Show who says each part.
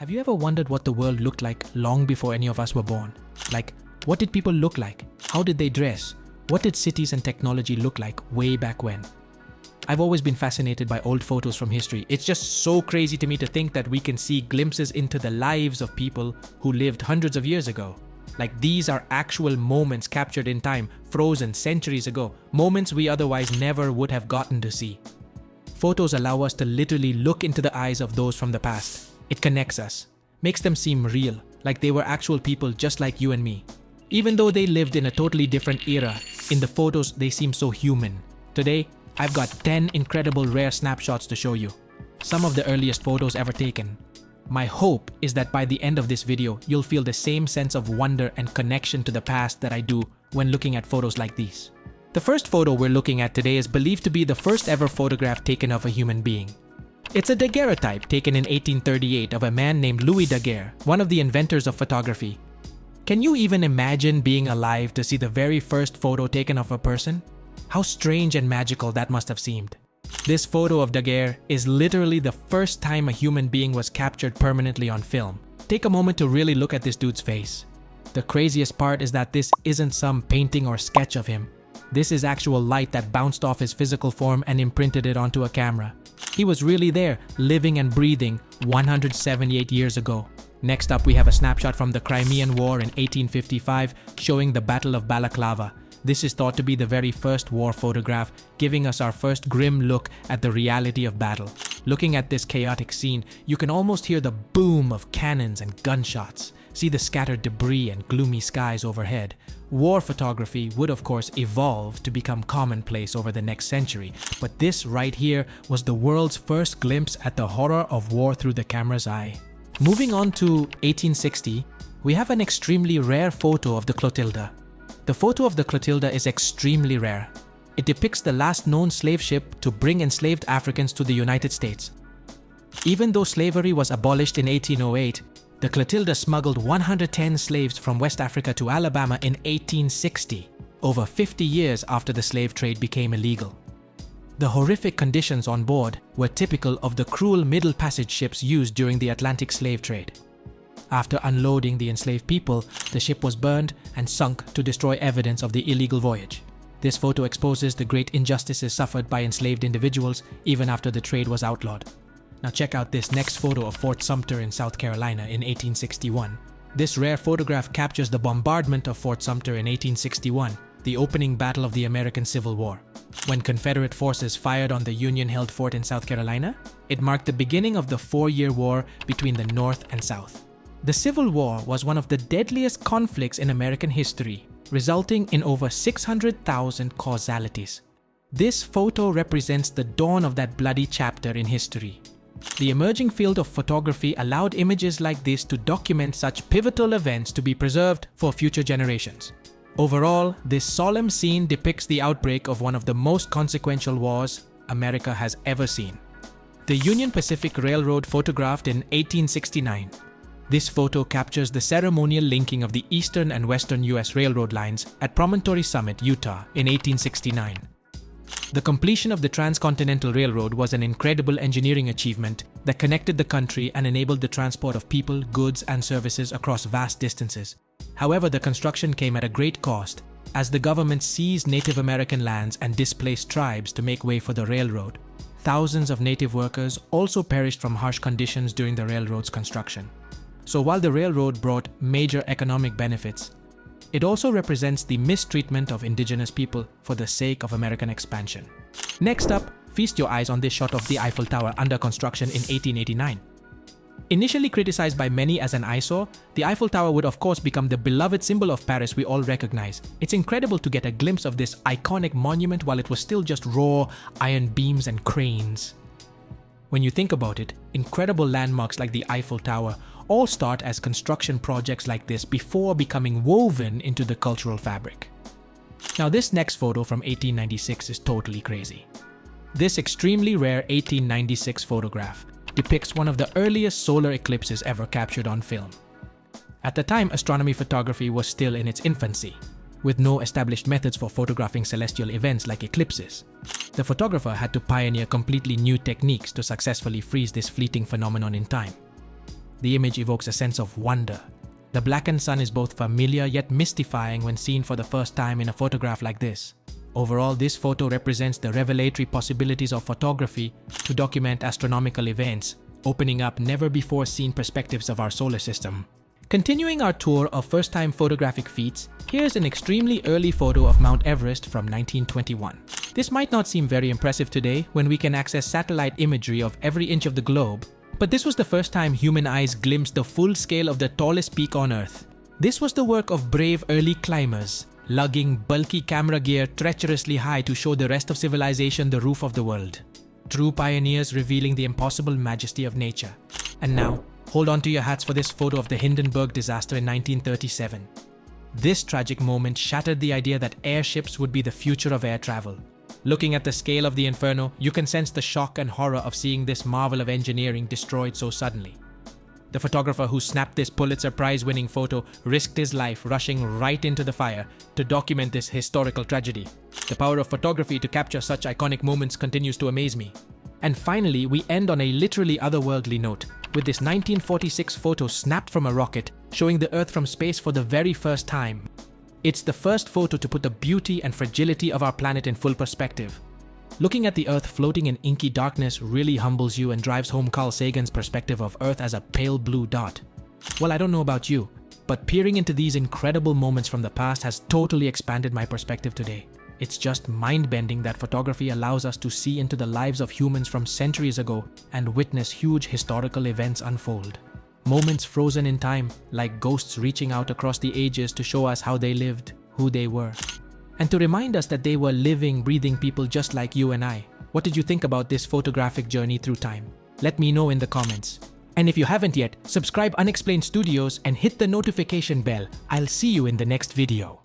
Speaker 1: Have you ever wondered what the world looked like long before any of us were born? Like, what did people look like? How did they dress? What did cities and technology look like way back when? I've always been fascinated by old photos from history. It's just so crazy to me to think that we can see glimpses into the lives of people who lived hundreds of years ago. Like, these are actual moments captured in time, frozen centuries ago, moments we otherwise never would have gotten to see. Photos allow us to literally look into the eyes of those from the past. It connects us, makes them seem real, like they were actual people just like you and me. Even though they lived in a totally different era, in the photos they seem so human. Today, I've got 10 incredible rare snapshots to show you. Some of the earliest photos ever taken. My hope is that by the end of this video, you'll feel the same sense of wonder and connection to the past that I do when looking at photos like these. The first photo we're looking at today is believed to be the first ever photograph taken of a human being. It's a Daguerre type taken in 1838 of a man named Louis Daguerre, one of the inventors of photography. Can you even imagine being alive to see the very first photo taken of a person? How strange and magical that must have seemed. This photo of Daguerre is literally the first time a human being was captured permanently on film. Take a moment to really look at this dude's face. The craziest part is that this isn't some painting or sketch of him. This is actual light that bounced off his physical form and imprinted it onto a camera. He was really there, living and breathing 178 years ago. Next up, we have a snapshot from the Crimean War in 1855 showing the Battle of Balaclava. This is thought to be the very first war photograph, giving us our first grim look at the reality of battle. Looking at this chaotic scene, you can almost hear the boom of cannons and gunshots, see the scattered debris and gloomy skies overhead. War photography would of course evolve to become commonplace over the next century, but this right here was the world's first glimpse at the horror of war through the camera's eye. Moving on to 1860, we have an extremely rare photo of the Clotilda. The photo of the Clotilda is extremely rare. It depicts the last known slave ship to bring enslaved Africans to the United States. Even though slavery was abolished in 1808, the Clotilda smuggled 110 slaves from West Africa to Alabama in 1860, over 50 years after the slave trade became illegal. The horrific conditions on board were typical of the cruel Middle Passage ships used during the Atlantic slave trade. After unloading the enslaved people, the ship was burned and sunk to destroy evidence of the illegal voyage. This photo exposes the great injustices suffered by enslaved individuals even after the trade was outlawed. Now check out this next photo of Fort Sumter in South Carolina in 1861. This rare photograph captures the bombardment of Fort Sumter in 1861, the opening battle of the American Civil War. When Confederate forces fired on the Union-held fort in South Carolina, it marked the beginning of the 4-year war between the North and South. The Civil War was one of the deadliest conflicts in American history, resulting in over 600,000 causalities. This photo represents the dawn of that bloody chapter in history. The emerging field of photography allowed images like this to document such pivotal events to be preserved for future generations. Overall, this solemn scene depicts the outbreak of one of the most consequential wars America has ever seen. The Union Pacific Railroad photographed in 1869. This photo captures the ceremonial linking of the eastern and western US railroad lines at Promontory Summit, Utah in 1869. The completion of the Transcontinental Railroad was an incredible engineering achievement that connected the country and enabled the transport of people, goods, and services across vast distances. However, the construction came at a great cost, as the government seized Native American lands and displaced tribes to make way for the railroad. Thousands of Native workers also perished from harsh conditions during the railroad's construction. So while the railroad brought major economic benefits, it also represents the mistreatment of indigenous people for the sake of American expansion. Next up, feast your eyes on this shot of the Eiffel Tower under construction in 1889. Initially criticized by many as an eyesore, the Eiffel Tower would of course become the beloved symbol of Paris we all recognize. It's incredible to get a glimpse of this iconic monument while it was still just raw iron beams and cranes. When you think about it, incredible landmarks like the Eiffel Tower all start as construction projects like this before becoming woven into the cultural fabric. Now this next photo from 1896 is totally crazy. This extremely rare 1896 photograph depicts one of the earliest solar eclipses ever captured on film. At the time, astronomy photography was still in its infancy, with no established methods for photographing celestial events like eclipses. The photographer had to pioneer completely new techniques to successfully freeze this fleeting phenomenon in time. the image evokes a sense of wonder. The blackened sun is both familiar yet mystifying when seen for the first time in a photograph like this. Overall, this photo represents the revelatory possibilities of photography to document astronomical events, opening up never-before-seen perspectives of our solar system. Continuing our tour of first-time photographic feats, here's an extremely early photo of Mount Everest from 1921. This might not seem very impressive today when we can access satellite imagery of every inch of the globe, but this was the first time human eyes glimpsed the full scale of the tallest peak on Earth. This was the work of brave early climbers, lugging bulky camera gear treacherously high to show the rest of civilization the roof of the world. True pioneers revealing the impossible majesty of nature. And now, hold on to your hats for this photo of the Hindenburg Disaster in 1937. This tragic moment shattered the idea that airships would be the future of air travel. Looking at the scale of the inferno, you can sense the shock and horror of seeing this marvel of engineering destroyed so suddenly. The photographer who snapped this Pulitzer Prize-winning photo risked his life rushing right into the fire to document this historical tragedy. The power of photography to capture such iconic moments continues to amaze me. And finally, we end on a literally otherworldly note, with this 1946 photo snapped from a rocket, showing the Earth from space for the very first time. It's the first photo to put the beauty and fragility of our planet in full perspective. Looking at the Earth floating in inky darkness really humbles you and drives home Carl Sagan's perspective of Earth as a pale blue dot. Well, I don't know about you, but peering into these incredible moments from the past has totally expanded my perspective today. It's just mind-bending that photography allows us to see into the lives of humans from centuries ago and witness huge historical events unfold. Moments frozen in time, like ghosts reaching out across the ages to show us how they lived, who they were. And to remind us that they were living, breathing people just like you and I. What did you think about this photographic journey through time? Let me know in the comments. And if you haven't yet, subscribe Unexplained Studios and hit the notification bell. I'll see you in the next video.